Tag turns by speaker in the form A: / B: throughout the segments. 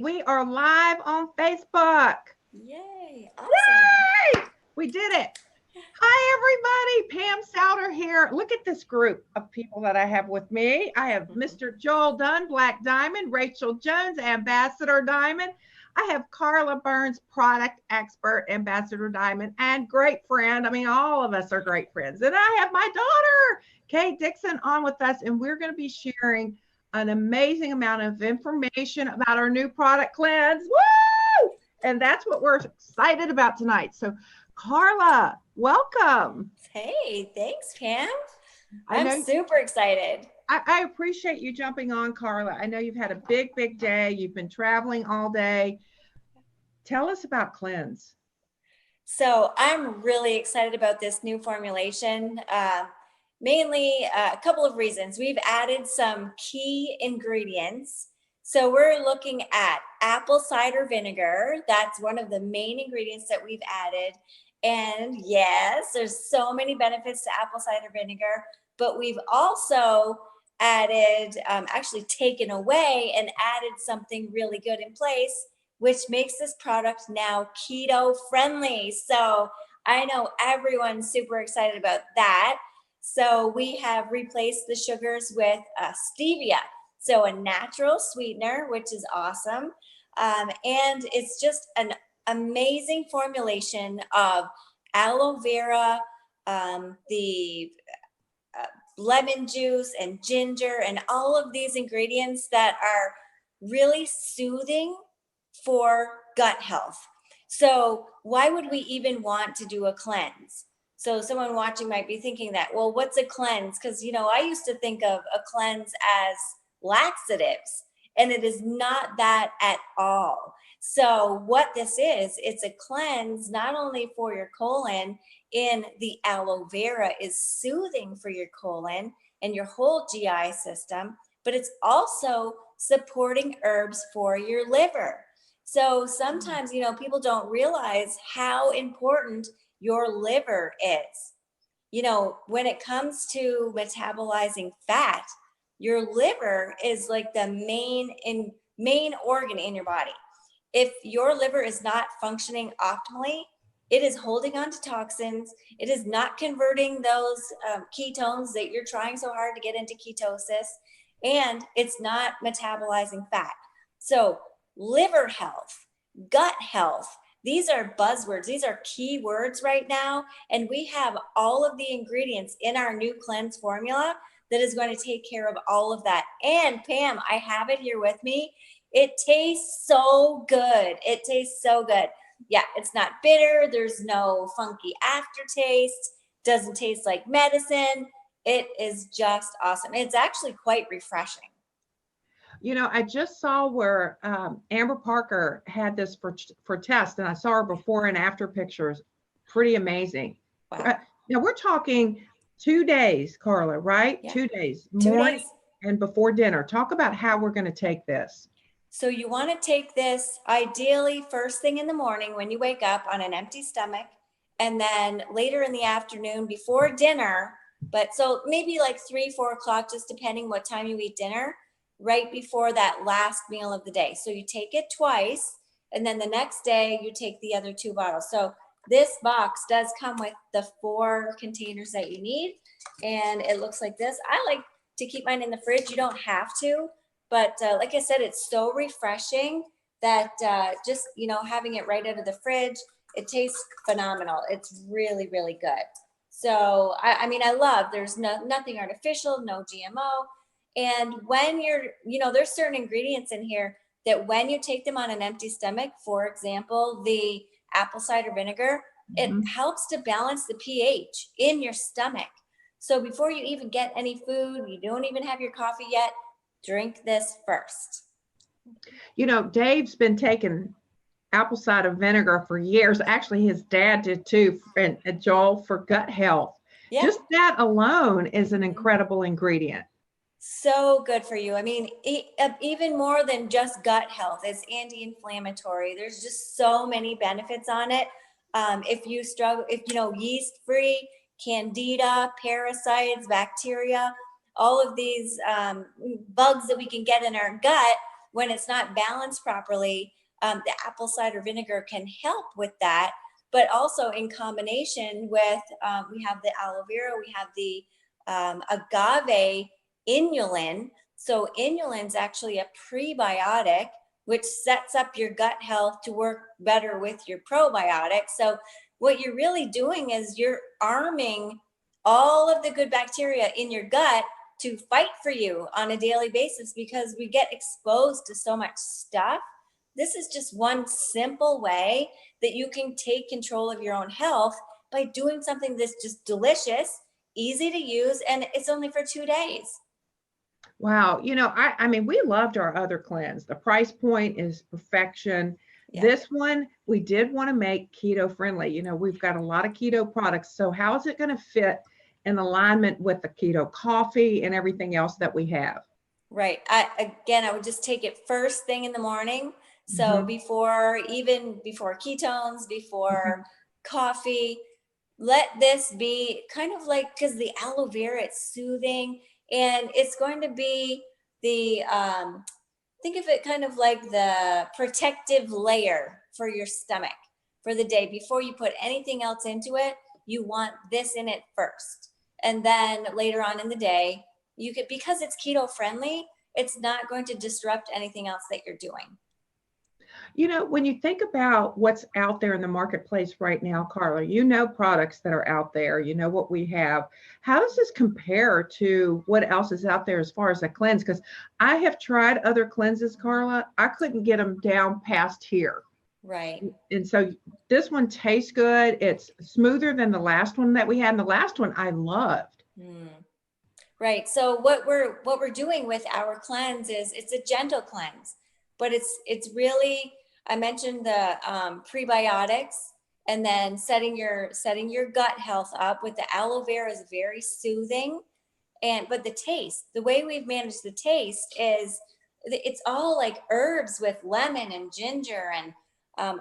A: We are live on Facebook.
B: Yay. Awesome.
A: Yay! We did it. Hi, everybody. Pam Souter here. Look at this group of people that I have with me. I have Mr. Joel Dunn, Black Diamond, Rachel Jones, Ambassador Diamond. I have Carla Burns, product expert, Ambassador Diamond, and great friend. I mean, all of us are great friends. And I have my daughter, Kate Dixon, on with us, and we're going to be sharing an amazing amount of information about our new product cleanse. Woo! And that's what we're excited about tonight. So, Carla, welcome.
B: Hey, thanks, Pam.
A: I know
B: I'm super excited.
A: I appreciate you jumping on, Carla. I know you've had a big, big day. You've been traveling all day. Tell us about Cleanse.
B: So I'm really excited about this new formulation. Mainly a couple of reasons. We've added some key ingredients. So we're looking at apple cider vinegar. That's one of the main ingredients that we've added. And yes, there's so many benefits to apple cider vinegar, but we've also added, actually taken away and added something really good in place, which makes this product now keto friendly. So I know everyone's super excited about that. So we have replaced the sugars with stevia. So a natural sweetener, which is awesome. And it's just an amazing formulation of aloe vera, the lemon juice and ginger and all of these ingredients that are really soothing for gut health. So why would we even want to do a cleanse? So someone watching might be thinking that, well, what's a cleanse? Because, I used to think of a cleanse as laxatives, and it is not that at all. So what this is, it's a cleanse not only for your colon, in the aloe vera is soothing for your colon and your whole GI system, but it's also supporting herbs for your liver. So sometimes, people don't realize how important your liver is. When it comes to metabolizing fat, your liver is like the main organ in your body. If your liver is not functioning optimally, it is holding on to toxins. It is not converting those ketones that you're trying so hard to get into ketosis, and it's not metabolizing fat. So liver health, gut health, these are buzzwords. These are key words right now. And we have all of the ingredients in our new cleanse formula that is going to take care of all of that. And Pam, I have it here with me. It tastes so good. It tastes so good. Yeah, it's not bitter. There's no funky aftertaste. Doesn't taste like medicine. It is just awesome. It's actually quite refreshing.
A: I just saw where Amber Parker had this for test, and I saw her before and after pictures. Pretty amazing.
B: Wow.
A: Now we're talking 2 days, Carla, right?
B: Yeah.
A: 2 days,
B: 2
A: morning
B: days.
A: and before dinner. Talk about how we're going to take this.
B: So you want to take this ideally first thing in the morning when you wake up on an empty stomach, and then later in the afternoon before dinner. But so maybe like 3-4 o'clock, just depending what time you eat dinner, right before that last meal of the day. So you take it twice, and then the next day you take the other 2 bottles. So this box does come with the 4 containers that you need, and it looks like this. I like to keep mine in the fridge. You don't have to, but like I said, it's so refreshing that just, having it right out of the fridge, it tastes phenomenal. It's really, really good. So, I love, there's nothing artificial, no GMO. And when there's certain ingredients in here that when you take them on an empty stomach, for example, the apple cider vinegar, it helps to balance the pH in your stomach. So before you even get any food, you don't even have your coffee yet, drink this first.
A: Dave's been taking apple cider vinegar for years. Actually, his dad did too, and Joel, for gut health.
B: Yeah.
A: Just that alone is an incredible ingredient.
B: So good for you. I mean, even more than just gut health, it's anti-inflammatory. There's just so many benefits on it. If you struggle, yeast-free, candida, parasites, bacteria, all of these bugs that we can get in our gut, when it's not balanced properly, the apple cider vinegar can help with that. But also in combination with, we have the aloe vera, we have the agave inulin. So inulin's actually a prebiotic, which sets up your gut health to work better with your probiotics. So what you're really doing is you're arming all of the good bacteria in your gut to fight for you on a daily basis, because we get exposed to so much stuff. This is just one simple way that you can take control of your own health by doing something that's just delicious, easy to use, and it's only for 2 days.
A: Wow. I mean, we loved our other cleanse. The price point is perfection.
B: Yeah.
A: This one, we did want to make keto friendly. We've got a lot of keto products. So how is it going to fit in alignment with the keto coffee and everything else that we have?
B: Right. I would just take it first thing in the morning. So before ketones, before coffee, let this be kind of like, because the aloe vera, it's soothing, and it's going to be the, think of it kind of like the protective layer for your stomach for the day. Before you put anything else into it, you want this in it first. And then later on in the day, you could, because it's keto friendly, it's not going to disrupt anything else that you're doing.
A: When you think about what's out there in the marketplace right now, Carla, products that are out there, what we have. How does this compare to what else is out there as far as a cleanse? Because I have tried other cleanses, Carla. I couldn't get them down past here.
B: Right.
A: And so this one tastes good. It's smoother than the last one that we had. And the last one I loved.
B: Right. So what we're doing with our cleanse is it's a gentle cleanse, but it's really, I mentioned the prebiotics, and then setting your gut health up with the aloe vera is very soothing. But the way we've managed the taste is it's all like herbs with lemon and ginger and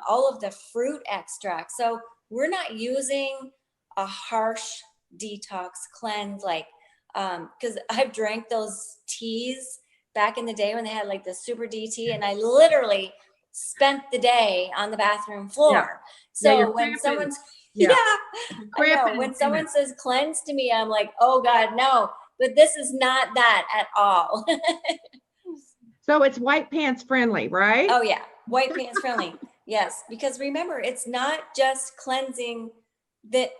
B: all of the fruit extract. So we're not using a harsh detox cleanse, like, because I've drank those teas back in the day when they had like the super DT, and I literally spent the day on the bathroom floor.
A: Yeah.
B: So when someone's, I know, when someone says cleanse to me, I'm like, oh God, no, but this is not that at all.
A: So it's white pants friendly, right?
B: Oh yeah. White pants friendly. Yes. Because remember, it's not just cleansing. That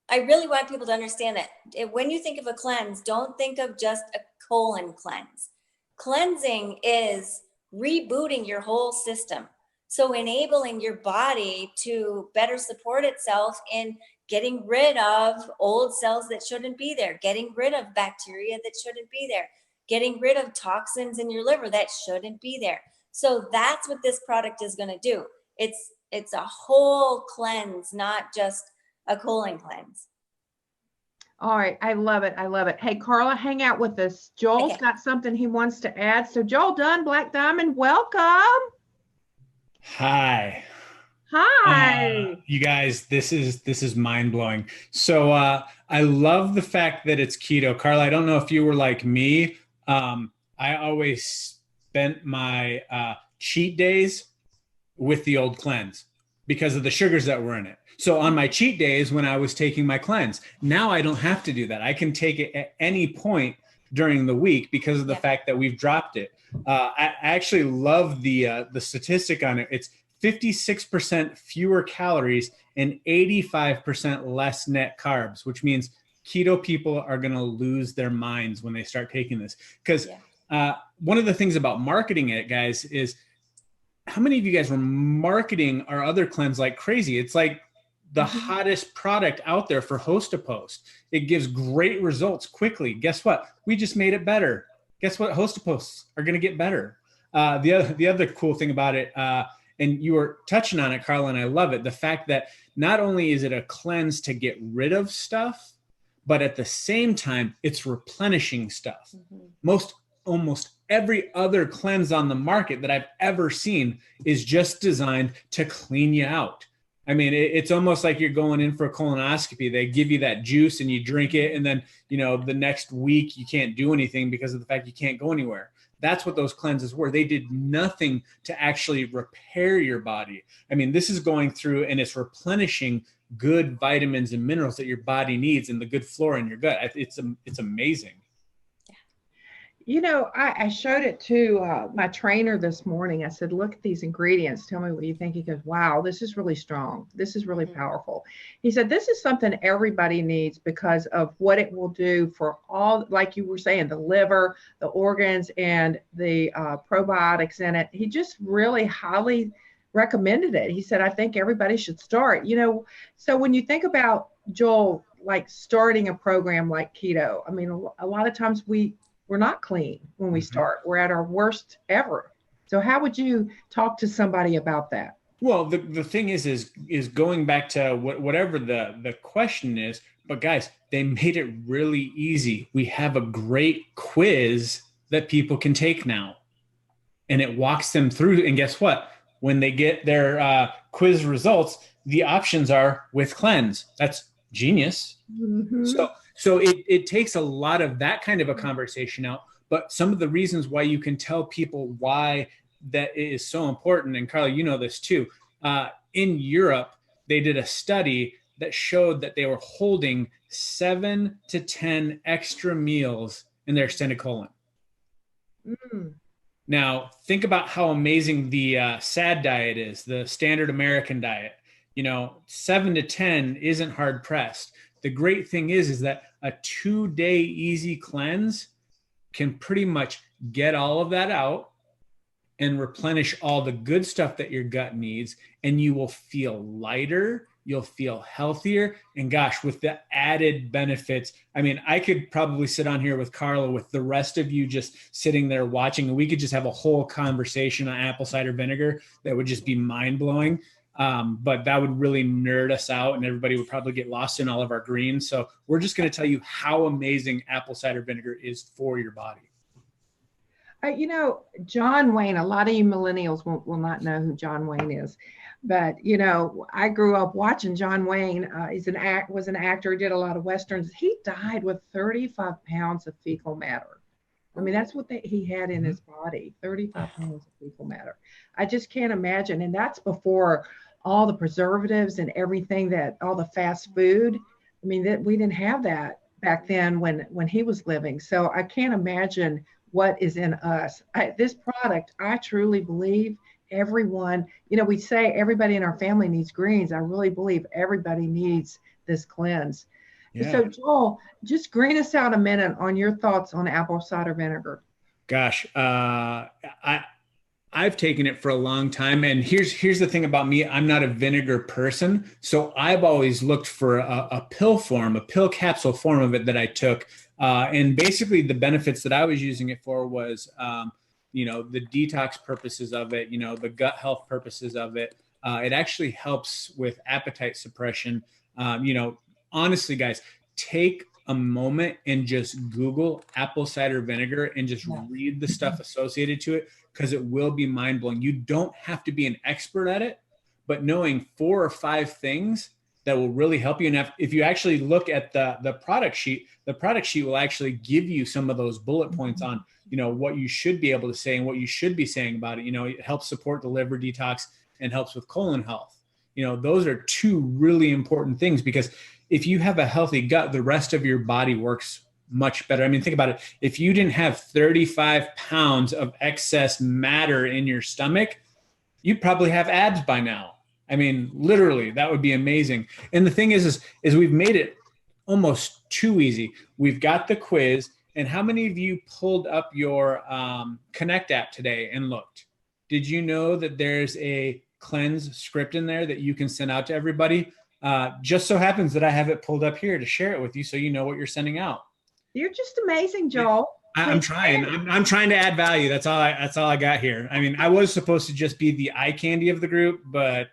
B: I really want people to understand that when you think of a cleanse, don't think of just a colon cleanse. Cleansing is rebooting your whole system. So enabling your body to better support itself in getting rid of old cells that shouldn't be there, getting rid of bacteria that shouldn't be there, getting rid of toxins in your liver that shouldn't be there. So that's what this product is going to do. It's a whole cleanse, not just a colon cleanse.
A: All right. I love it. I love it. Hey, Carla, hang out with us. Joel's got something he wants to add. So Joel Dunn, Black Diamond, welcome.
C: Hi.
A: Hi.
C: You guys, this is mind blowing. So I love the fact that it's keto. Carla, I don't know if you were like me. I always spent my cheat days with the old cleanse because of the sugars that were in it. So on my cheat days when I was taking my cleanse, now I don't have to do that. I can take it at any point during the week because of the fact that we've dropped it. I actually love the statistic on it. It's 56% fewer calories and 85% less net carbs, which means keto people are going to lose their minds when they start taking this. Because one of the things about marketing it, guys, is how many of you guys were marketing our other cleanse like crazy? It's like the hottest product out there for host to post. It gives great results quickly. Guess what? We just made it better. Guess what? Host to posts are going to get better. The other cool thing about it, and you were touching on it, Carla, and I love it. The fact that not only is it a cleanse to get rid of stuff, but at the same time, it's replenishing stuff. Almost every other cleanse on the market that I've ever seen is just designed to clean you out. I mean, it's almost like you're going in for a colonoscopy. They give you that juice and you drink it. And then, the next week you can't do anything because of the fact you can't go anywhere. That's what those cleanses were. They did nothing to actually repair your body. I mean, this is going through and it's replenishing good vitamins and minerals that your body needs and the good flora in your gut. It's amazing.
A: You know, I showed it to my trainer this morning. I said, look at these ingredients. Tell me what you think. He goes, wow, this is really strong. This is really powerful. He said, this is something everybody needs because of what it will do for all, like you were saying, the liver, the organs, and the probiotics in it. He just really highly recommended it. He said, I think everybody should start. You know, so when you think about, Joel, like starting a program like keto, I mean, a lot of times we're not clean when we start. We're at our worst ever. So how would you talk to somebody about that?
C: Well, the thing is going back to whatever the question is, but guys, they made it really easy. We have a great quiz that people can take now, and it walks them through. And guess what? When they get their quiz results, the options are with cleanse. That's genius.
A: Mm-hmm.
C: So it takes a lot of that kind of a conversation out, but some of the reasons why you can tell people why that is so important, and Carla, you know this too, in Europe, they did a study that showed that they were holding 7 to 10 extra meals in their extended colon.
A: Mm.
C: Now, think about how amazing the SAD diet is, the standard American diet. You know, 7 to 10 isn't hard pressed. The great thing is that a 2-day easy cleanse can pretty much get all of that out and replenish all the good stuff that your gut needs. And you will feel lighter, you'll feel healthier. And gosh, with the added benefits, I mean, I could probably sit on here with Carla, with the rest of you just sitting there watching, and we could just have a whole conversation on apple cider vinegar that would just be mind blowing. But that would really nerd us out and everybody would probably get lost in all of our greens. So we're just going to tell you how amazing apple cider vinegar is for your body.
A: You know, John Wayne, a lot of you millennials will not know who John Wayne is, but you know, I grew up watching John Wayne. Was an actor, did a lot of Westerns. He died with 35 pounds of fecal matter. I mean, that's what he had in his body, 35 pounds of fecal matter. I just can't imagine. And that's before all the preservatives and everything, that all the fast food. I mean, that we didn't have that back then when he was living. So I can't imagine what is in us. This product, I truly believe everyone, you know, we say everybody in our family needs greens. I really believe everybody needs this cleanse. Yeah. So Joel, just green us out a minute on your thoughts on apple cider vinegar.
C: Gosh, I've taken it for a long time. And here's the thing about me. I'm not a vinegar person. So I've always looked for a pill capsule form of it that I took. And basically the benefits that I was using it for was, you know, the detox purposes of it, you know, the gut health purposes of it. It actually helps with appetite suppression. You know, honestly, guys, take a moment and just Google apple cider vinegar and just read the stuff associated to it, because it will be mind blowing. You don't have to be an expert at it, but knowing 4 or 5 things that will really help you. And if you actually look at the product sheet will actually give you some of those bullet points on, you know, what you should be able to say and what you should be saying about it. You know, it helps support the liver detox and helps with colon health. You know, those are 2 really important things, because if you have a healthy gut, the rest of your body works much better. I mean, think about it. If you didn't have 35 pounds of excess matter in your stomach, you'd probably have abs by now. I mean, literally, that would be amazing. And the thing is we've made it almost too easy. We've got the quiz. And how many of you pulled up your Connect app today and looked? Did you know that there's a cleanse script in there that you can send out to everybody? Just so happens that I have it pulled up here to share it with you, so you know what you're sending out.
A: You're just amazing, Joel.
C: I'm trying. I'm trying to add value. That's all I got here. I mean, I was supposed to just be the eye candy of the group, but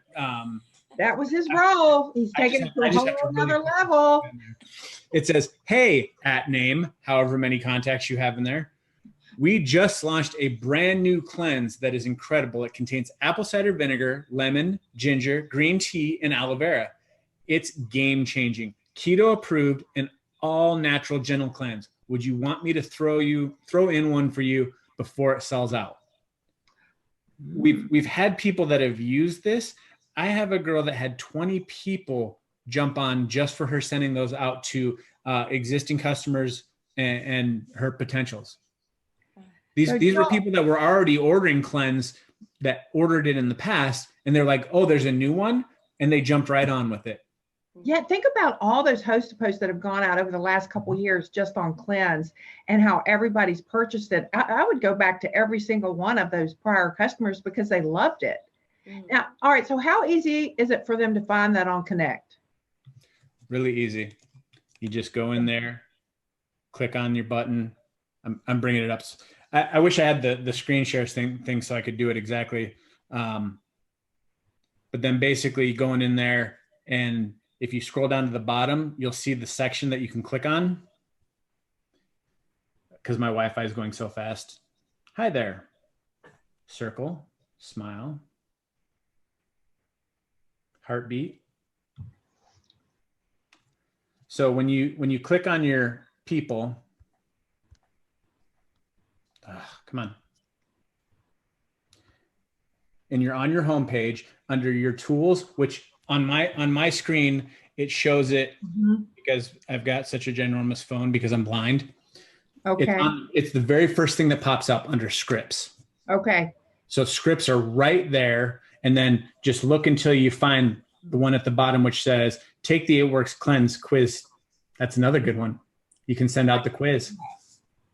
A: that was his role. He's taking it to a whole other level.
C: It says, "Hey, @name, however many contacts you have in there. We just launched a brand new cleanse that is incredible. It contains apple cider vinegar, lemon, ginger, green tea, and aloe vera. It's game changing, keto approved, and all natural gentle cleanse. Would you want me to throw in one for you, before it sells out. We've had people that have used this. I have a girl that had 20 people jump on just for her sending those out to existing customers and her potentials. These were people that were already ordering Cleanse, that ordered it in the past, and they're like, oh, there's a new one, and they jumped right on with it.
A: Yeah, think about all those host posts that have gone out over the last couple of years just on Cleanse and how everybody's purchased it. I would go back to every single one of those prior customers because they loved it. Now, all right, so how easy is it for them to find that on Connect?
C: Really easy. You just go in there, click on your button. I'm bringing it up. I wish I had the screen share thing so I could do it exactly. But then basically going in there, and if you scroll down to the bottom, you'll see the section that you can click on. Because my Wi-Fi is going so fast. Hi there. Circle, smile, heartbeat. So when you click on your people, come on. And you're on your home page under your tools, which on my screen, it shows it because I've got such a ginormous phone because I'm blind.
A: Okay.
C: It's the very first thing that pops up under scripts.
A: Okay.
C: So scripts are right there. And then just look until you find the one at the bottom, which says, take the It Works Cleanse quiz. That's another good one. You can send out the quiz.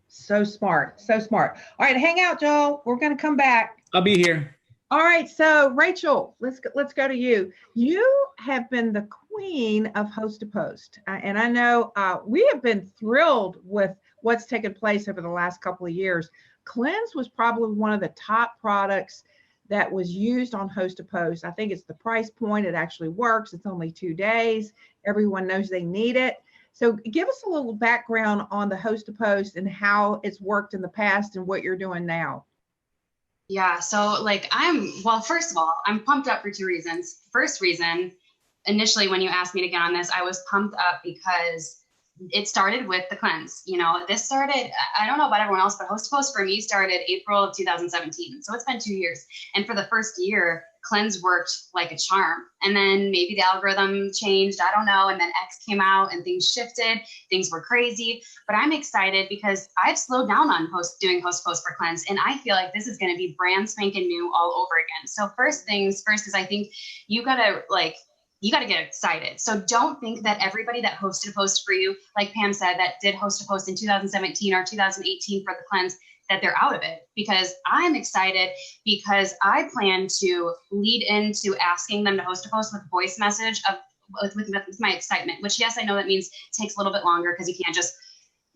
A: So smart. So smart. All right, hang out, Joel. We're going to come back.
C: I'll be here.
A: All right, so Rachel, let's go to you. You have been the queen of host to post, and I know we have been thrilled with what's taken place over the last couple of years. Cleanse was probably one of the top products that was used on host to post. I think it's the price point. It actually works. It's only 2 days. Everyone knows they need it. So give us a little background on the host to post and how it's worked in the past and what you're doing now.
D: Yeah, so first of all, I'm pumped up for 2 reasons. First reason, initially when you asked me to get on this, I was pumped up because it started with the Cleanse. You know, this started, I don't know about everyone else, but host to post for me started April of 2017. So it's been 2 years. And for the first year, Cleanse worked like a charm. And then maybe the algorithm changed, I don't know. And then X came out and things shifted, things were crazy. But I'm excited because I've slowed down on doing host post for Cleanse. And I feel like this is going to be brand spanking new all over again. So first things first is I think you got to get excited. So don't think that everybody that hosted a post for you, like Pam said, that did host a post in 2017 or 2018 for the Cleanse, that they're out of it, because I'm excited because I plan to lead into asking them to host a post with voice message with my excitement, which yes, I know that means it takes a little bit longer because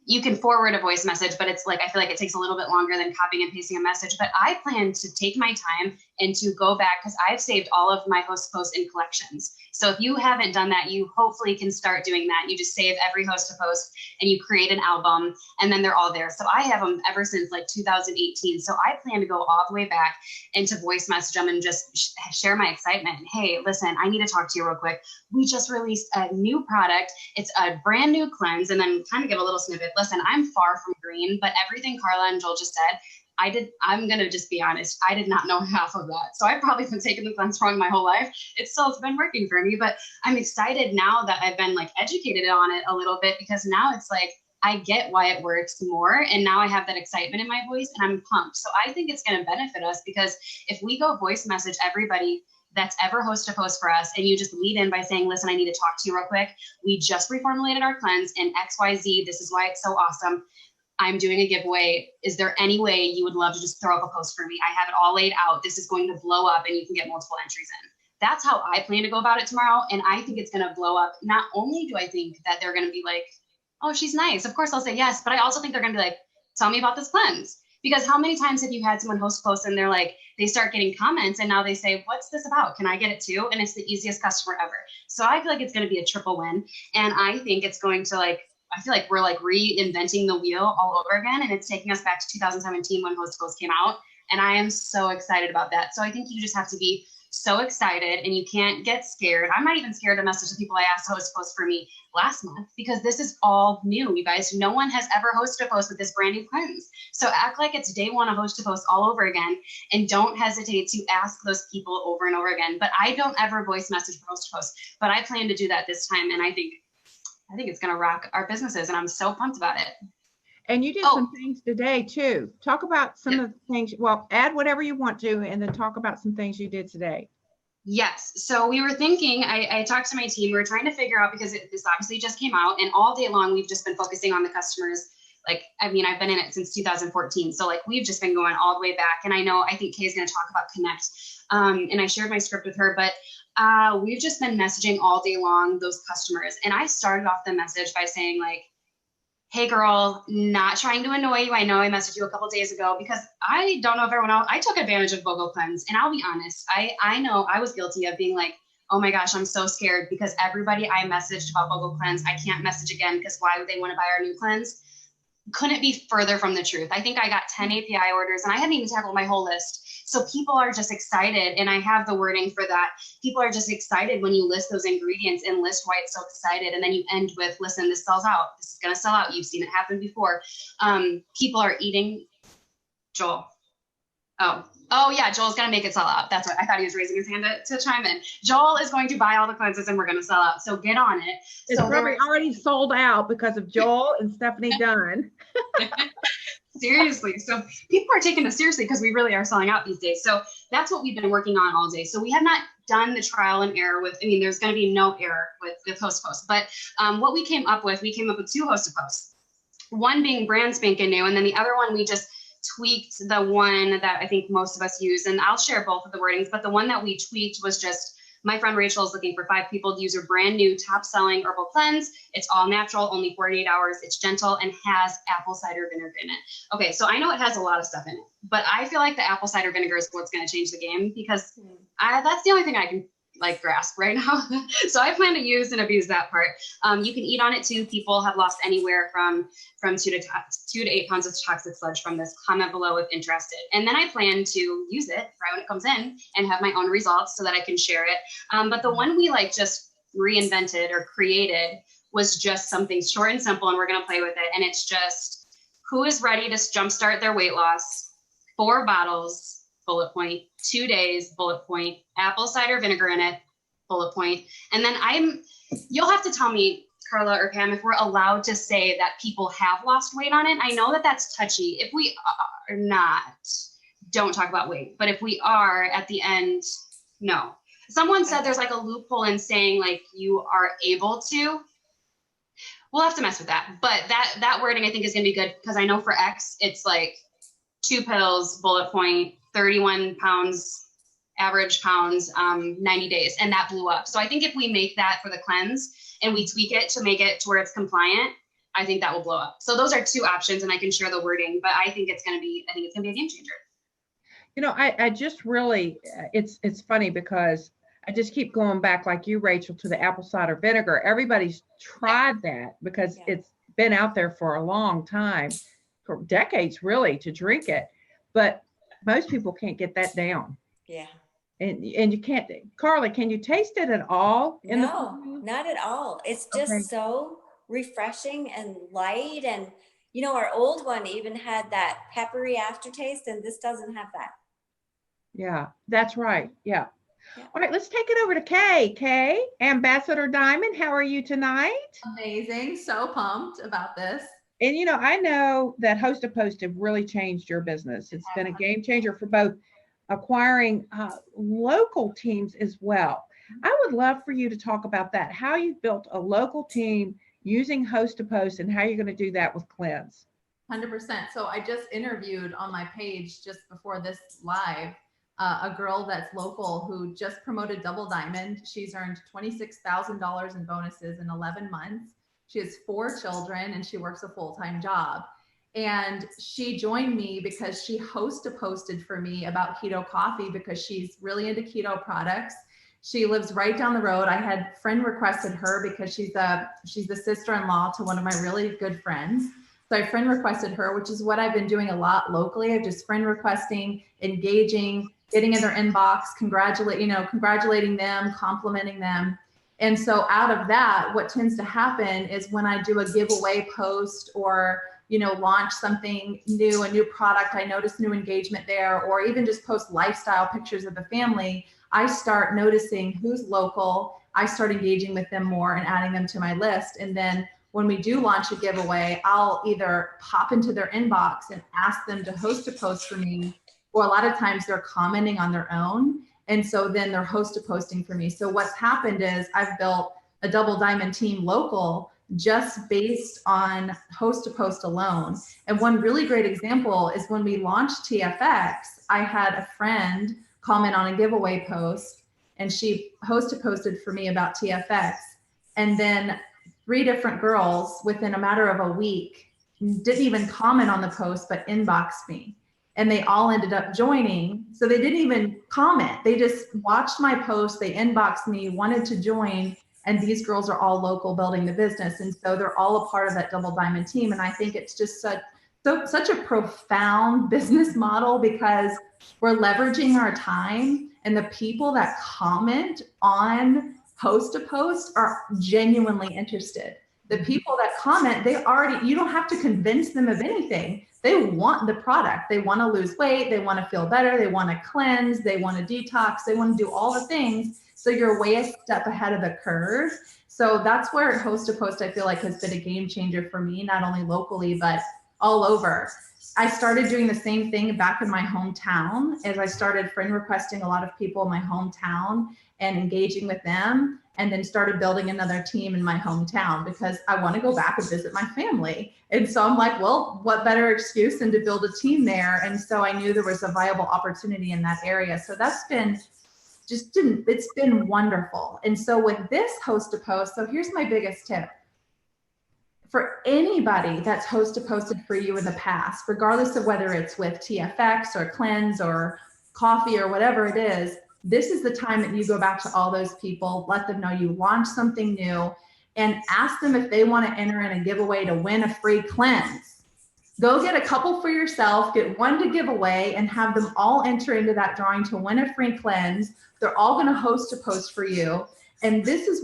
D: you can forward a voice message, but it's like, I feel like it takes a little bit longer than copying and pasting a message. But I plan to take my time and to go back because I've saved all of my host posts in collections. So if you haven't done that, you hopefully can start doing that. You just save every host to post and you create an album and then they're all there. So I have them ever since like 2018. So I plan to go all the way back and to voice message them and just share my excitement. Hey, listen, I need to talk to you real quick. We just released a new product. It's a brand new Cleanse, and then kind of give a little snippet. Listen, I'm far from green, but everything Carla and Joel just said, I'm going to just be honest. I did not know half of that. So I've probably been taking the Cleanse wrong my whole life. It's been working for me, but I'm excited now that I've been like educated on it a little bit, because now it's like, I get why it works more. And now I have that excitement in my voice and I'm pumped. So I think it's going to benefit us, because if we go voice message everybody that's ever host a post for us, and you just lead in by saying, listen, I need to talk to you real quick. We just reformulated our Cleanse in XYZ. This is why it's so awesome. I'm doing a giveaway. Is there any way you would love to just throw up a post for me? I have it all laid out. This is going to blow up and you can get multiple entries in. That's how I plan to go about it tomorrow. And I think it's going to blow up. Not only do I think that they're going to be like, oh, she's nice. Of course I'll say yes. But I also think they're going to be like, tell me about this Cleanse. Because how many times have you had someone host post and they're like, they start getting comments and now they say, what's this about? Can I get it too? And it's the easiest customer ever. So I feel like it's going to be a triple win. And I think it's going to I feel like we're like reinventing the wheel all over again. And it's taking us back to 2017 when host post came out. And I am so excited about that. So I think you just have to be so excited and you can't get scared. I'm not even scared to message the people I asked to host a post for me last month because this is all new, you guys. No one has ever hosted a post with this brand new cleanse. So act like it's day one of host to post all over again and don't hesitate to ask those people over and over again. But I don't ever voice message for host to post, but I plan to do that this time. And I think it's going to rock our businesses and I'm so pumped about it.
A: And you did some things today too. Talk about some of the things, well, add whatever you want to, and then talk about some things you did today.
D: Yes. So we were thinking, I talked to my team, we were trying to figure out, because this obviously just came out and all day long, we've just been focusing on the customers. Like, I mean, I've been in it since 2014. So like, we've just been going all the way back. And I think Kay's going to talk about Connect. And I shared my script with her, but we've just been messaging all day long, those customers. And I started off the message by saying like, hey girl, not trying to annoy you. I know I messaged you a couple days ago because I don't know if everyone else, I took advantage of BOGO Cleanse. And I'll be honest, I know I was guilty of being like, oh my gosh, I'm so scared because everybody I messaged about BOGO Cleanse, I can't message again because why would they want to buy our new cleanse? Couldn't be further from the truth. I think I got 10 API orders and I hadn't even tackled my whole list. So people are just excited, and I have the wording for that. People are just excited when you list those ingredients and list why it's so excited. And then you end with, listen, this sells out. This is going to sell out. You've seen it happen before. People are eating. Joel. Oh yeah, Joel's going to make it sell out. That's what I thought. He was raising his hand to chime in. Joel is going to buy all the cleanses and we're going to sell out. So get on it.
A: It's probably already sold out because of Joel and Stephanie Dunn.
D: Seriously. So people are taking us seriously because we really are selling out these days. So that's what we've been working on all day. So we have not done the trial and error with, there's going to be no error with host post, but what we came up with 2 host to posts, one being brand spanking new. And then the other one, we just tweaked the one that I think most of us use. And I'll share both of the wordings, but the one that we tweaked was just, my friend Rachel is looking for 5 people to use her brand new top selling herbal cleanse. It's all natural, only 48 hours. It's gentle and has apple cider vinegar in it. Okay, so I know it has a lot of stuff in it, but I feel like the apple cider vinegar is what's going to change the game because that's the only thing I can grasp right now. So I plan to use and abuse that part. You can eat on it too. People have lost anywhere from 2 to 8 pounds of toxic sludge from this. Comment below if interested. And then I plan to use it right when it comes in and have my own results so that I can share it. But the one we just reinvented or created was just something short and simple, and we're going to play with it. And it's just, who is ready to jumpstart their weight loss? 4 bottles, bullet point, 2 days, bullet point, apple cider vinegar in it, bullet point. And then you'll have to tell me, Carla or Pam, if we're allowed to say that people have lost weight on it. I know that that's touchy. If we are not, don't talk about weight. But if we are, at the end, no. Someone said there's like a loophole in saying like you are able to. We'll have to mess with that. But that wording I think is going to be good because I know for X, it's like 2 pills, bullet point, 31 pounds, average pounds, 90 days. And that blew up. So I think if we make that for the cleanse and we tweak it to make it to where it's compliant, I think that will blow up. So those are 2 options and I can share the wording, but I think it's going to be a game changer.
A: I just really, it's funny because I just keep going back like you, Rachel, to the apple cider vinegar. Everybody's tried that because it's been out there for a long time, for decades really, to drink it. But most people can't get that down.
B: Yeah.
A: And you can't, Carly, can you taste it at all?
B: No, not at all. It's just so refreshing and light. And, our old one even had that peppery aftertaste, and this doesn't have that.
A: Yeah, that's right. Yeah. All right, let's take it over to Kay. Kay, Ambassador Diamond, how are you tonight?
E: Amazing. So pumped about this.
A: And, I know that Host to Post have really changed your business. It's been a game changer for both acquiring local teams as well. I would love for you to talk about that, how you've built a local team using Host to Post and how you're going to do that with Cleanse.
E: 100%. So I just interviewed on my page just before this live, a girl that's local who just promoted Double Diamond. She's earned $26,000 in bonuses in 11 months. She has 4 children and she works a full-time job. And she joined me because she Host to Posted for me about keto coffee because she's really into keto products. She lives right down the road. I had friend requested her because she's the sister-in-law to one of my really good friends. So I friend requested her, which is what I've been doing a lot locally. I'm just friend requesting, engaging, getting in their inbox, congratulating them, complimenting them. And so out of that, what tends to happen is when I do a giveaway post or, launch something new, a new product, I notice new engagement there, or even just post lifestyle pictures of the family, I start noticing who's local. I start engaging with them more and adding them to my list. And then when we do launch a giveaway, I'll either pop into their inbox and ask them to host a post for me, or a lot of times they're commenting on their own. And so then they're host a posting for me. So what's happened is I've built a double diamond team local just based on host to post alone. And one really great example is when we launched TFX, I had a friend comment on a giveaway post and she host to posted for me about TFX. And then 3 different girls within a matter of a week didn't even comment on the post, but inboxed me. And they all ended up joining. So they didn't even comment. They just watched my post. They inboxed me, wanted to join. And these girls are all local building the business. And so they're all a part of that double diamond team. And I think it's just such a profound business model because we're leveraging our time, and the people that comment on post to post are genuinely interested. The people that comment, you don't have to convince them of anything. They want the product. They want to lose weight. They want to feel better. They want to cleanse. They want to detox. They want to do all the things. So you're way a step ahead of the curve. So that's where host to post, I feel like, has been a game changer for me, not only locally, but all over. I started doing the same thing back in my hometown as I started friend requesting a lot of people in my hometown and engaging with them, and then started building another team in my hometown because I want to go back and visit my family. And so I'm like, well, what better excuse than to build a team there? And so I knew there was a viable opportunity in that area. So that's been it's been wonderful. And so with this host to post, so here's my biggest tip. For anybody that's host to posted for you in the past, regardless of whether it's with TFX or Cleanse or coffee or whatever it is, this is the time that you go back to all those people, let them know you launched something new, and ask them if they want to enter in a giveaway to win a free cleanse. Go get a couple for yourself, get one to give away, and have them all enter into that drawing to win a free cleanse. They're all going to host a post for you. And this is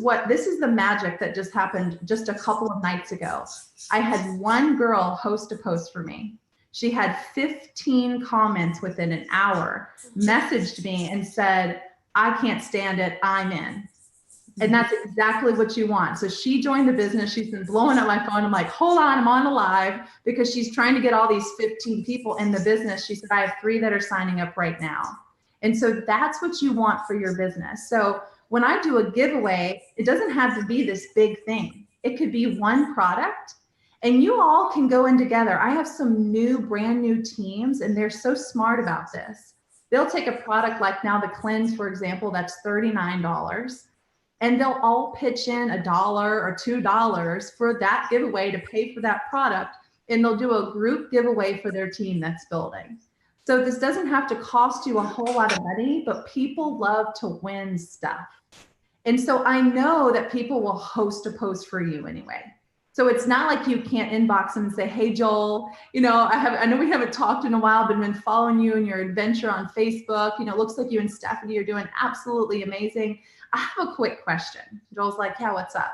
E: the magic that just happened just a couple of nights ago. I had one girl host a post for me. She had 15 comments within an hour, messaged me and said, I can't stand it, I'm in. And that's exactly what you want. So she joined the business. She's been blowing up my phone. I'm like, hold on, I'm on the live, because she's trying to get all these 15 people in the business. She said, I have 3 that are signing up right now. And so that's what you want for your business. So when I do a giveaway, it doesn't have to be this big thing. It could be one product, and you all can go in together. I have some brand new teams, and they're so smart about this. They'll take a product like now the Cleanse, for example, that's $39. And they'll all pitch in $1 or $2 for that giveaway to pay for that product. And they'll do a group giveaway for their team that's building. So this doesn't have to cost you a whole lot of money, but people love to win stuff. And so I know that people will host a post for you anyway. So it's not like you can't inbox them and say, hey, Joel, I know we haven't talked in a while, but I've been following you and your adventure on Facebook. It looks like you and Stephanie are doing absolutely amazing. I have a quick question. Joel's like, yeah, what's up?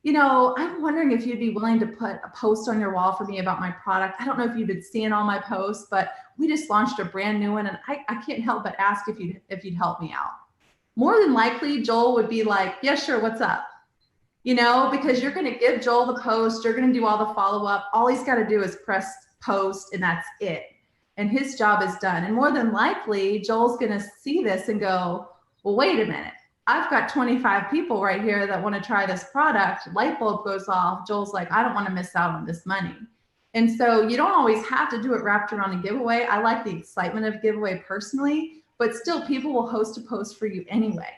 E: I'm wondering if you'd be willing to put a post on your wall for me about my product. I don't know if you've been seeing all my posts, but we just launched a brand new one, and I can't help but ask if you'd help me out. More than likely, Joel would be like, yeah, sure, what's up? Because you're going to give Joel the post, you're going to do all the follow-up. All he's got to do is press post, and that's it. And his job is done. And more than likely, Joel's going to see this and go, well, wait a minute. I've got 25 people right here that want to try this product. Light bulb goes off. Joel's like, I don't want to miss out on this money. And so you don't always have to do it wrapped around a giveaway. I like the excitement of giveaway personally, but still people will host a post for you anyway.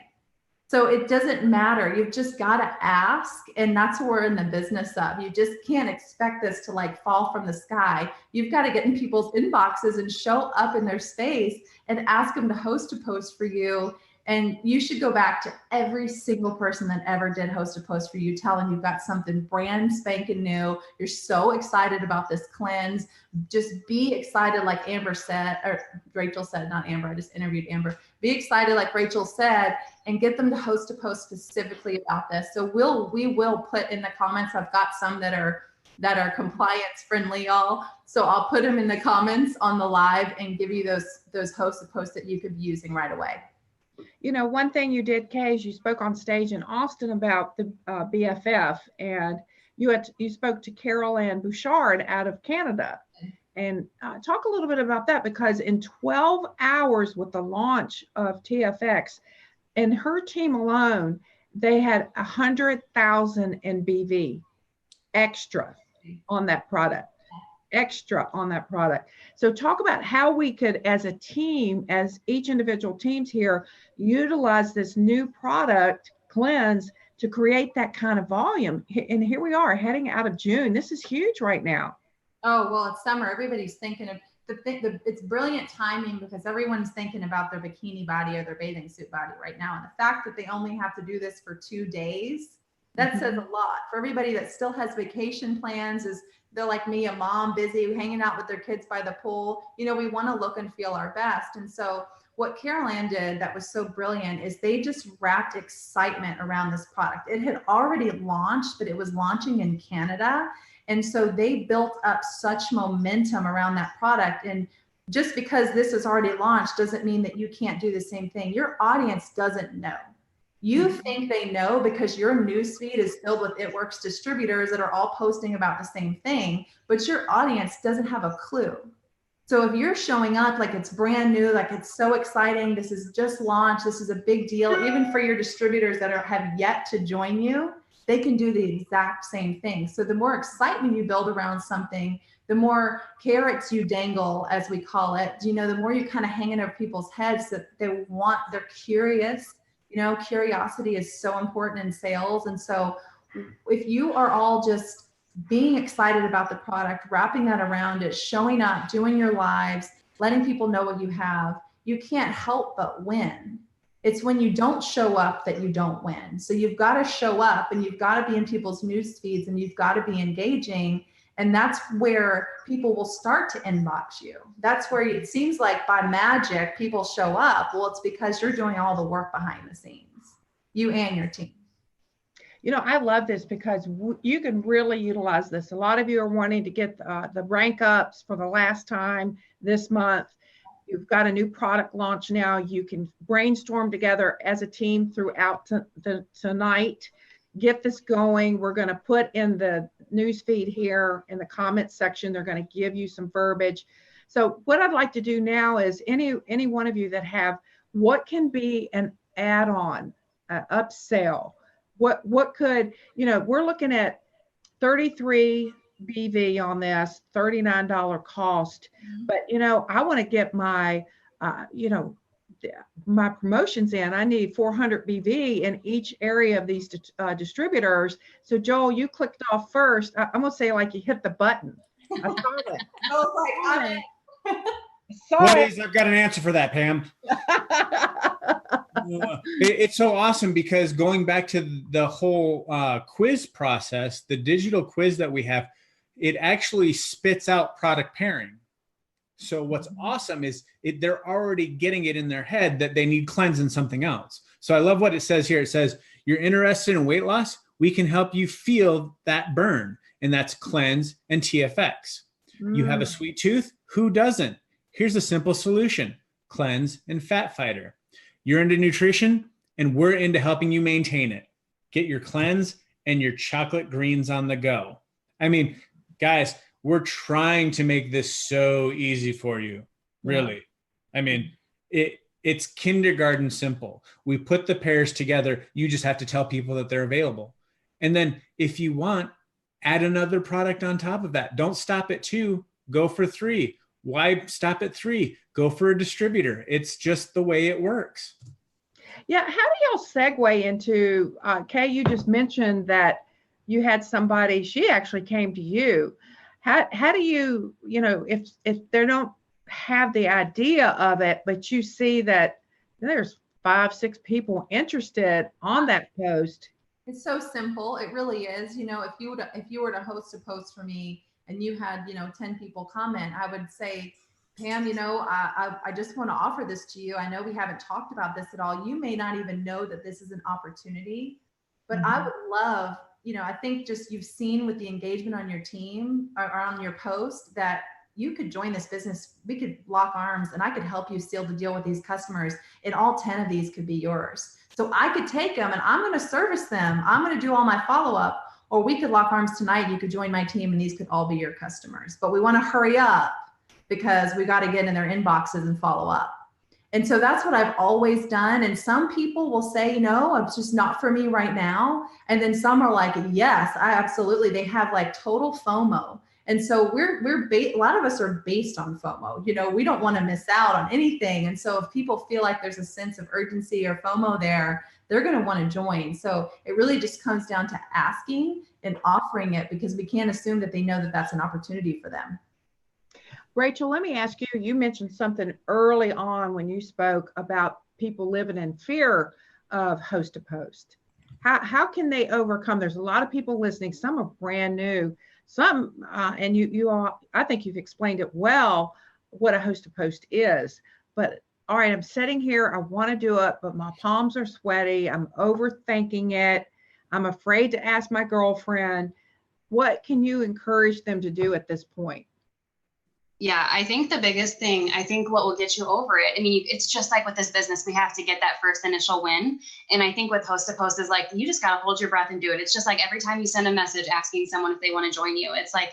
E: So it doesn't matter. You've just got to ask. And that's what we're in the business of. You just can't expect this to fall from the sky. You've got to get in people's inboxes and show up in their space and ask them to host a post for you. And you should go back to every single person that ever did host a post for you. Tell them you've got something brand spanking new. You're so excited about this cleanse. Just be excited, like Amber said, or Rachel said, not Amber. I just interviewed Amber. Be excited, like Rachel said, and get them to host a post specifically about this. So we will put in the comments. I've got some that are compliance friendly, y'all. So I'll put them in the comments on the live and give you those host posts that you could be using right away.
A: You know, one thing you did, Kay, is you spoke on stage in Austin about the BFF, and you spoke to Carol Ann Bouchard out of Canada. And talk a little bit about that, because in 12 hours with the launch of TFX, and her team alone, they had 100,000 in BV extra on that product. So talk about how we could, as a team, as each individual teams here, utilize this new product cleanse to create that kind of volume. And here we are heading out of June. This is huge right now.
E: Oh, well, it's summer. Everybody's thinking of it's brilliant timing, because everyone's thinking about their bikini body or their bathing suit body right now. And the fact that they only have to do this for 2 days, that says a lot. For everybody that still has vacation plans, they're like me, a mom, busy, hanging out with their kids by the pool. You know, we want to look and feel our best. And so what Carol Ann did that was so brilliant is they just wrapped excitement around this product. It had already launched, but it was launching in Canada. And so they built up such momentum around that product. And just because this is already launched doesn't mean that you can't do the same thing. Your audience doesn't know. You think they know because your newsfeed is filled with It Works distributors that are all posting about the same thing, but your audience doesn't have a clue. So if you're showing up like it's brand new, like it's so exciting, this is just launched, this is a big deal, even for your distributors that have yet to join you, they can do the exact same thing. So the more excitement you build around something, the more carrots you dangle, as we call it, you know, the more you kind of hang it over people's heads that they're curious. You know, curiosity is so important in sales. And so if you are all just being excited about the product, wrapping that around it, showing up, doing your lives, letting people know what you have, you can't help but win. It's when you don't show up that you don't win. So you've got to show up, and you've got to be in people's news feeds, and you've got to be engaging. And that's where people will start to inbox you. That's where it seems like by magic, people show up. Well, it's because you're doing all the work behind the scenes, you and your team.
A: You know, I love this because you can really utilize this. A lot of you are wanting to get the rank ups for the last time this month. You've got a new product launch now. You can brainstorm together as a team throughout tonight. Get this going. We're going to put in the news feed here in the comments section. They're going to give you some verbiage. So what I'd like to do now is any one of you that have what can be an add-on, upsell. What could, you know, we're looking at 33 BV on this, $39 cost. But, you know, I want to get my, you know, my promotions in. I need 400 BV in each area of these distributors. So Joel, you clicked off first. I'm gonna say like you hit the button. I saw it.
E: I was like, I'm in.
C: I've got an answer for that, Pam. It's so awesome because going back to the whole quiz process, the digital quiz that we have, it actually spits out product pairing. So what's awesome is they're already getting it in their head that they need cleanse and something else. So I love what it says here. It says, you're interested in weight loss? We can help you feel that burn. And that's cleanse and TFX. You have a sweet tooth? Who doesn't? Here's a simple solution. Cleanse and Fat Fighter. You're into nutrition and we're into helping you maintain it. Get your cleanse and your chocolate greens on the go. I mean, guys, we're trying to make this so easy for you, really. I mean, it's kindergarten simple. We put the pairs together. You just have to tell people that they're available. And then if you want, add another product on top of that. Don't stop at 2, go for 3. Why stop at 3? Go for a distributor. It's just the way it works.
A: Yeah, how do y'all segue into, Kay, you just mentioned that you had somebody, she actually came to you. How do you, you know, if they don't have the idea of it, but you see that there's 5, 6 people interested on that post.
E: It's so simple. It really is. You know, if you were to host a post for me and you had, 10 people comment, I would say, Pam, I just want to offer this to you. I know we haven't talked about this at all. You may not even know that this is an opportunity, but I would love, I think just you've seen with the engagement on your team or on your post that you could join this business. We could lock arms and I could help you seal the deal with these customers, and all 10 of these could be yours. So I could take them and I'm going to service them. I'm going to do all my follow-up, or we could lock arms tonight. You could join my team and these could all be your customers, but we want to hurry up because we got to get in their inboxes and follow up. And so that's what I've always done. And some people will say, no, it's just not for me right now. And then some are like, yes, I absolutely. They have like total FOMO. And so a lot of us are based on FOMO. We don't want to miss out on anything. And so if people feel like there's a sense of urgency or FOMO there, they're going to want to join. So it really just comes down to asking and offering it, because we can't assume that they know that that's an opportunity for them.
A: Rachel, let me ask you, you mentioned something early on when you spoke about people living in fear of host to post. How can they overcome? There's a lot of people listening. Some are brand new. Some, and you all, I think you've explained it well, what a host to post is. But all right, I'm sitting here, I want to do it, but my palms are sweaty. I'm overthinking it. I'm afraid to ask my girlfriend. What can you encourage them to do at this point?
D: Yeah, I think the biggest thing, what will get you over it, it's just like with this business, we have to get that first initial win. And I think with host to post is like, you just got to hold your breath and do it. It's just like every time you send a message asking someone if they want to join you, it's like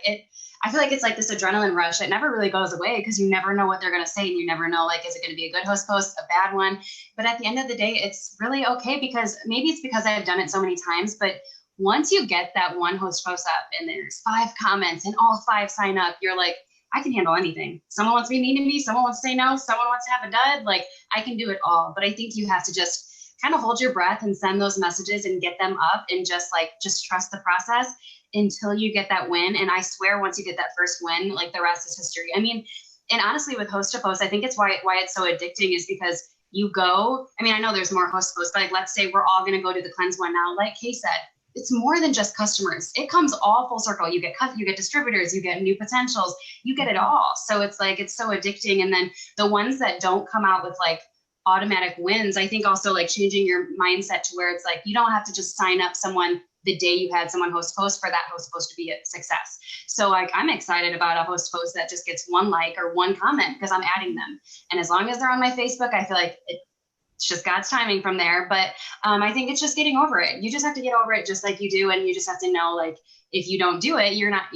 D: I feel like it's like this adrenaline rush. It never really goes away because you never know what they're going to say. And you never know, like, is it going to be a good host post, a bad one? But at the end of the day, it's really okay, because maybe it's because I've done it so many times, but once you get that one host post up and there's 5 comments and all 5 sign up, you're like, I can handle anything. Someone wants to be mean to me. Someone wants to say no. Someone wants to have a dud. Like, I can do it all. But I think you have to just kind of hold your breath and send those messages and get them up and just trust the process until you get that win. And I swear, once you get that first win, like, the rest is history. And honestly, with host to post, I think it's why it's so addicting is because you go, I know there's more host to post, but like, let's say we're all going to go to the cleanse one now. Like Kay said, it's more than just customers. It comes all full circle. You get distributors, you get new potentials, you get it all. So it's like, it's so addicting. And then the ones that don't come out with like automatic wins, I think also like changing your mindset to where it's like, you don't have to just sign up someone the day you had someone host post for that host post to be a success. So like, I'm excited about a host post that just gets 1 like or 1 comment because I'm adding them. And as long as they're on my Facebook, I feel like it's just God's timing from there. But I think it's just getting over it. You just have to get over it just like you do. And you just have to know, like, if you don't do it, you're not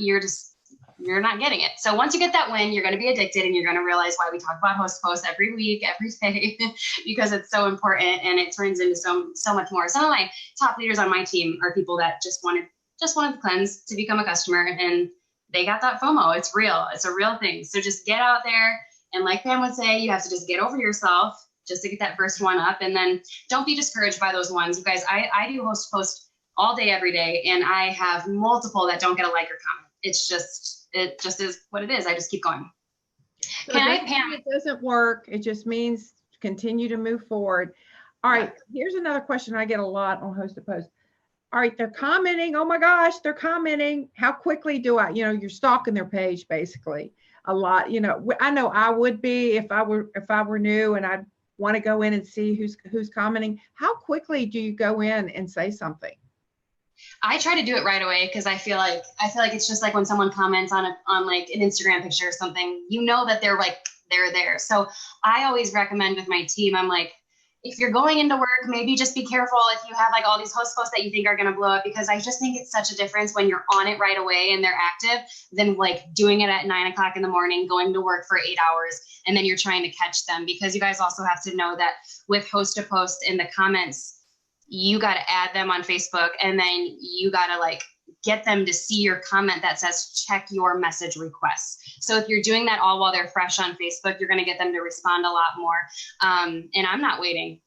D: getting it. So once you get that win, you're going to be addicted, and you're going to realize why we talk about host posts every week, every day, because it's so important and it turns into so much more. Some of my top leaders on my team are people that just wanted the cleanse to become a customer, and they got that FOMO. It's real. It's a real thing. So just get out there. And like Pam would say, you have to just get over yourself just to get that first one up. And then don't be discouraged by those ones. You guys, I do host post all day, every day. And I have multiple that don't get a like or comment. It just is what it is. I just keep going.
A: So Pam? It doesn't work. It just means continue to move forward. All right. Here's another question I get a lot on host to post. All right. They're commenting. Oh my gosh, they're commenting. How quickly do I, you're stalking their page basically a lot. I know I would be if I were new and I'd want to go in and see who's commenting. How quickly do you go in and say something?
D: I try to do it right away because I feel like it's just like when someone comments on like an Instagram picture or something, that they're there. So I always recommend with my team, I'm like, if you're going into work, maybe just be careful if you have like all these host posts that you think are going to blow up, because I just think it's such a difference when you're on it right away and they're active than like doing it at 9 o'clock in the morning, going to work for 8 hours, and then you're trying to catch them. Because you guys also have to know that with host to post in the comments, you got to add them on Facebook, and then you got to like get them to see your comment that says check your message requests. So if you're doing that all while they're fresh on Facebook, you're going to get them to respond a lot more. And I'm not waiting.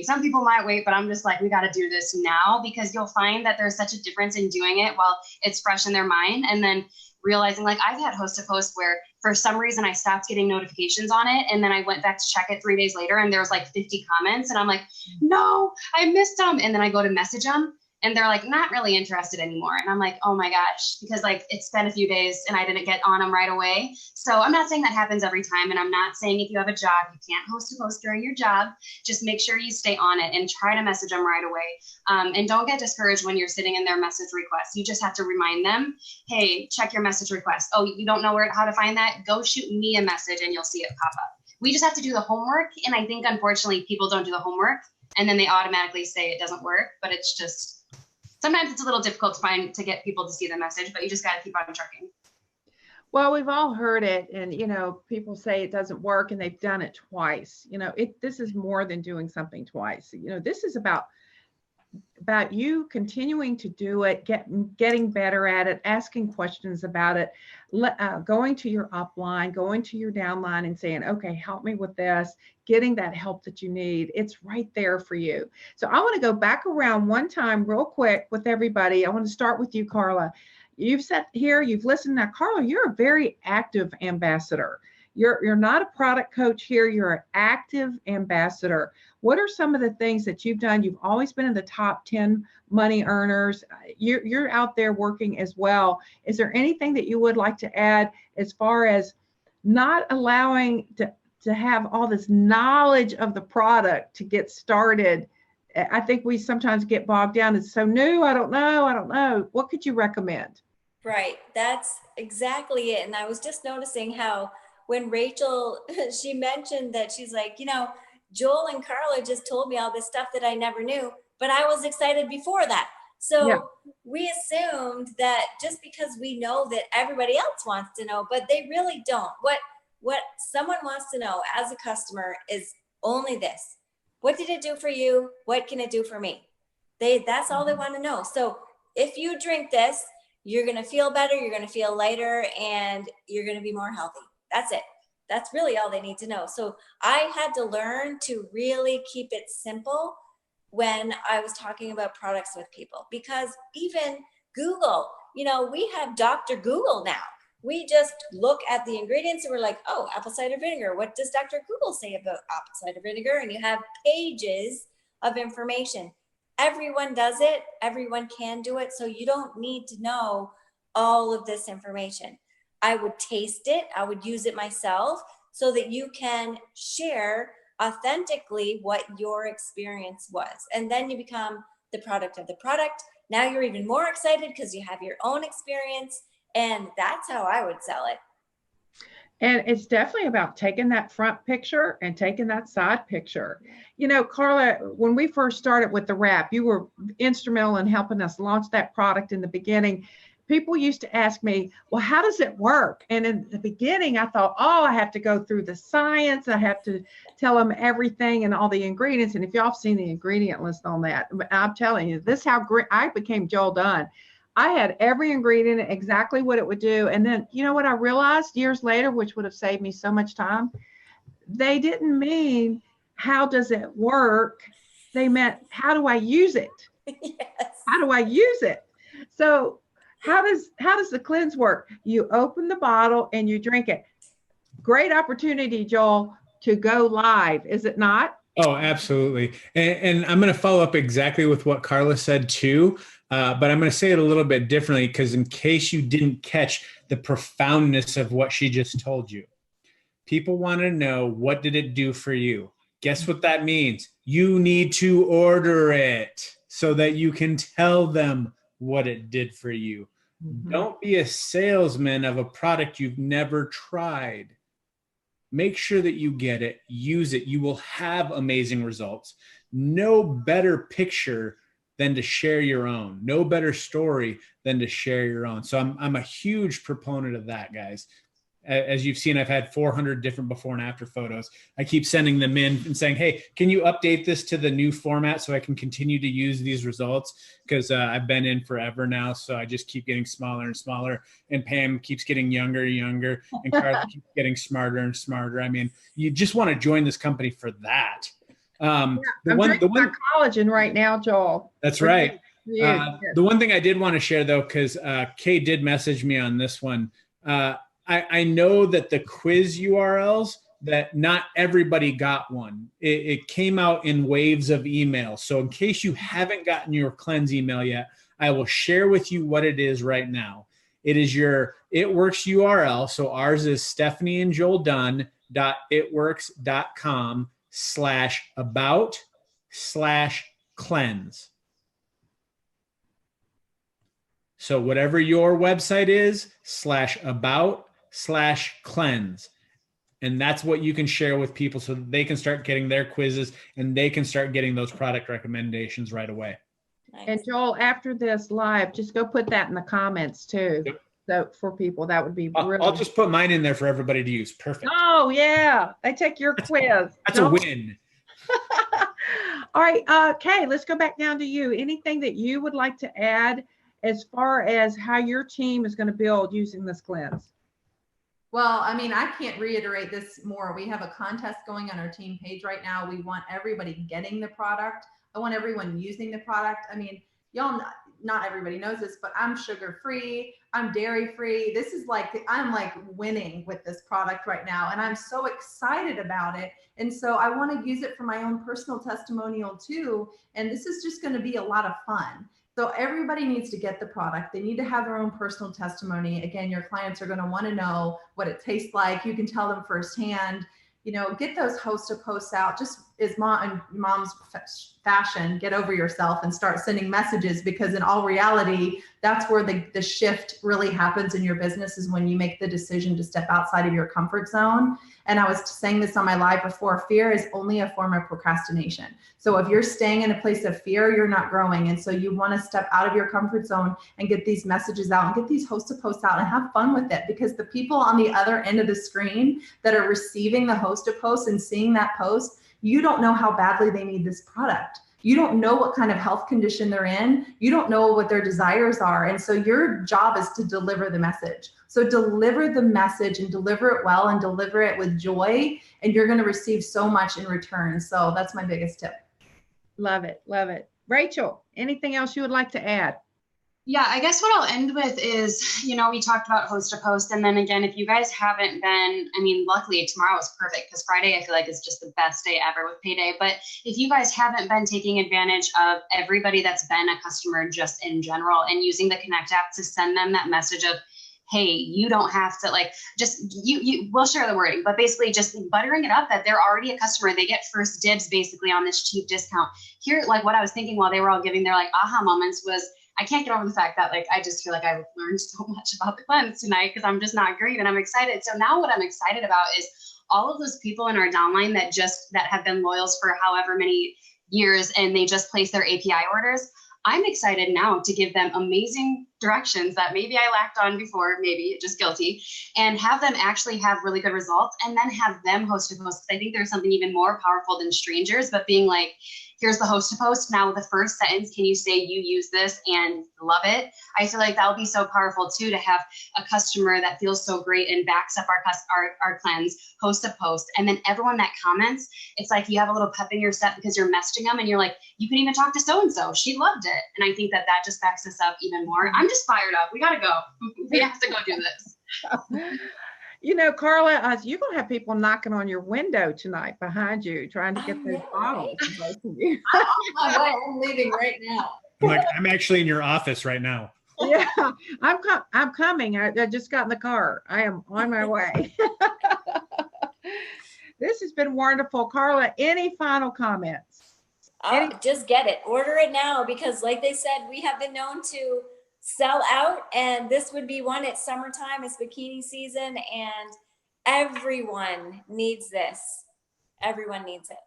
D: Some people might wait, but I'm just like, we got to do this now, because you'll find that there's such a difference in doing it while it's fresh in their mind. And then realizing, like, I've had host to post where for some reason I stopped getting notifications on it. And then I went back to check it 3 days later and there was like 50 comments. And I'm like, no, I missed them. And then I go to message them and they're like, not really interested anymore. And I'm like, oh my gosh, because like it's been a few days and I didn't get on them right away. So I'm not saying that happens every time. And I'm not saying if you have a job, you can't host a post during your job. Just make sure you stay on it and try to message them right away. And don't get discouraged when you're sitting in their message requests. You just have to remind them, hey, check your message request. Oh, you don't know how to find that? Go shoot me a message and you'll see it pop up. We just have to do the homework. And I think, unfortunately, people don't do the homework and then they automatically say it doesn't work. But it's just, sometimes it's a little difficult to get people to see the message, but you just got to keep on trucking.
A: Well, we've all heard it, and people say it doesn't work, and they've done it twice. This is more than doing something twice. This is about you continuing to do it, getting better at it, asking questions about it, going to your upline, going to your downline and saying, okay, help me with this, getting that help that you need. It's right there for you. So I want to go back around one time real quick with everybody. I want to start with you, Carla. You've sat here, you've listened. Now, Carla, you're a very active ambassador. You're not a product coach here. You're an active ambassador. What are some of the things that you've done? You've always been in the top 10 money earners. You're out there working as well. Is there anything that you would like to add as far as not allowing to have all this knowledge of the product to get started? I think we sometimes get bogged down. It's so new. I don't know. What could you recommend?
B: Right. That's exactly it. And I was just noticing how when Rachel, she mentioned that she's like, Joel and Carla just told me all this stuff that I never knew, but I was excited before that. So yeah. We assumed that just because we know that everybody else wants to know, but they really don't. What someone wants to know as a customer is only this. What did it do for you? What can it do for me? That's all they want to know. So if you drink this, you're going to feel better, you're going to feel lighter, and you're going to be more healthy. That's it. That's really all they need to know. So I had to learn to really keep it simple when I was talking about products with people, because even Google, we have Dr. Google now. We just look at the ingredients and we're like, oh, apple cider vinegar. What does Dr. Google say about apple cider vinegar? And you have pages of information. Everyone does it. Everyone can do it. So you don't need to know all of this information. I would taste it. I would use it myself so that you can share authentically what your experience was. And then you become the product of the product. Now you're even more excited because you have your own experience. And that's how I would sell it.
A: And it's definitely about taking that front picture and taking that side picture. Carla, when we first started with the wrap, you were instrumental in helping us launch that product in the beginning. People used to ask me, well, how does it work? And in the beginning, I thought, oh, I have to go through the science. I have to tell them everything and all the ingredients. And if y'all have seen the ingredient list on that, I'm telling you, this is how great I became Joel Dunn. I had every ingredient, exactly what it would do. And then, what I realized years later, which would have saved me so much time, they didn't mean, how does it work? They meant, how do I use it?
B: Yes.
A: How do I use it? So how does the cleanse work? You open the bottle and you drink it. Great opportunity, Joel, to go live, is it not?
C: Oh, absolutely. And I'm going to follow up exactly with what Carla said too. But I'm going to say it a little bit differently, because in case you didn't catch the profoundness of what she just told you, people want to know, what did it do for you? Guess what that means? You need to order it so that you can tell them what it did for you. Mm-hmm. Don't be a salesman of a product you've never tried. Make sure that you get it, use it. You will have amazing results. No better picture than to share your own. No better story than to share your own. So I'm a huge proponent of that, guys. As you've seen, I've had 400 different before and after photos. I keep sending them in and saying, hey, can you update this to the new format so I can continue to use these results? Because I've been in forever now, so I just keep getting smaller and smaller. And Pam keeps getting younger and younger. And Carla keeps getting smarter and smarter. I mean, you just want to join this company for that.
A: I'm drinking my collagen right now, Joel.
C: That's right. The one thing I did want to share though, because Kay did message me on this one. I know that the quiz URLs, that not everybody got one. It came out in waves of emails. So in case you haven't gotten your cleanse email yet, I will share with you what it is right now. It is your It Works URL. So ours is stephanieandjoelDunn.itworks.com/about/cleanse. So whatever your website is, /about/cleanse. And that's what you can share with people so that they can start getting their quizzes and they can start getting those product recommendations right away.
B: Nice.
A: And Joel, after this live, just go put that in the comments too.
C: Yep.
A: So for people, that would be really.
C: I'll just put mine in there for everybody to use. Perfect.
A: Oh yeah, they take your quiz.
C: That's a win.
A: All right, Kay, let's go back down to you. Anything that you would like to add as far as how your team is going to build using this cleanse?
E: Well, I mean, I can't reiterate this more. We have a contest going on our team page right now. We want everybody getting the product. I want everyone using the product. I mean, y'all, not everybody knows this, but I'm sugar-free. I'm dairy-free. This is like, I'm like winning with this product right now. And I'm so excited about it. And so I want to use it for my own personal testimonial too. And this is just going to be a lot of fun. So everybody needs to get the product. They need to have their own personal testimony. Again, your clients are going to want to know what it tastes like. You can tell them firsthand. You know, get those host to posts out. Just as mom's fashion, get over yourself and start sending messages, because in all reality, that's where the shift really happens in your business, is when you make the decision to step outside of your comfort zone. And I was saying this on my live before, fear is only a form of procrastination. So if you're staying in a place of fear, you're not growing. And so you want to step out of your comfort zone and get these messages out and get these host to posts out and have fun with it, because the people on the other end of the screen that are receiving the host to post and seeing that post, you don't know how badly they need this product. You don't know what kind of health condition they're in. You don't know what their desires are. And so your job is to deliver the message. So deliver the message and deliver it well and deliver it with joy, and you're going to receive so much in return. So that's my biggest tip.
A: Love it. Love it. Rachel, anything else you would like to add?
D: Yeah, I guess what I'll end with is, you know, we talked about host to post. And then again, if you guys haven't been, I mean, luckily tomorrow is perfect because Friday, I feel like is just the best day ever with payday. But if you guys haven't been taking advantage of everybody that's been a customer just in general and using the Connect app to send them that message of, hey, you don't have to, like, just we'll share the wording, but basically just buttering it up that they're already a customer. They get first dibs basically on this cheap discount. Here, like what I was thinking while they were all giving their like aha moments was, I can't get over the fact that like I just feel like I've learned so much about the cleanse tonight because I'm just not green and I'm excited. So now what I'm excited about is all of those people in our downline that have been loyals for however many years and they just place their API orders. I'm excited now to give them amazing directions that maybe I lacked on before, maybe just guilty, and have them actually have really good results and then have them host to post. I think there's something even more powerful than strangers, but being like, here's the host to post. Now with the first sentence, can you say you use this and love it? I feel like that'll be so powerful too, to have a customer that feels so great and backs up our cleanse, host a post. And then everyone that comments, it's like you have a little pep in your step because you're messaging them and you're like, you can even talk to so-and-so. She loved it. And I think that just backs us up even more. I'm just fired up. We got to go. We have to go do this.
A: You know, Carla, you're going to have people knocking on your window tonight behind you, trying to get those bottles. Both of you.
E: I'm leaving right now.
C: I'm actually in your office right now.
A: Yeah, I'm coming. I just got in the car. I am on my way. This has been wonderful. Carla, any final comments?
B: Just get it. Order it now because like they said, we have been known to sell out, and this would be one. It's summertime, it's bikini season, and everyone needs this. Everyone needs it.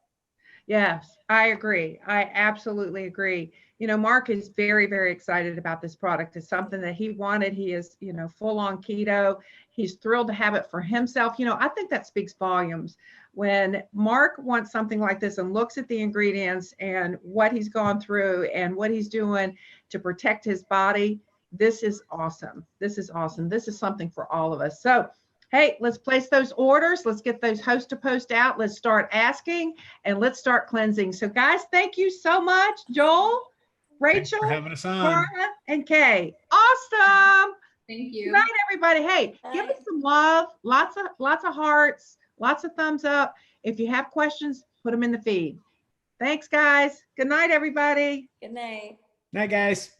A: Yes, I agree. I absolutely agree. You know, Mark is very, very excited about this product. It's something that he wanted. He is, you know, full on keto. He's thrilled to have it for himself. You know, I think that speaks volumes. When Mark wants something like this and looks at the ingredients and what he's gone through and what he's doing to protect his body, this is awesome. This is awesome. This is something for all of us. So, hey, let's place those orders. Let's get those host to post out. Let's start asking and let's start cleansing. So guys, thank you so much. Joel? Rachel,
C: for having us on.
A: Carla, and Kay. Awesome.
E: Thank
A: Good
E: you.
A: night, everybody. Hey, give us some love. Lots of hearts, lots of thumbs up. If you have questions, put them in the feed. Thanks, guys. Good night, everybody.
B: Good night.
C: Night, guys.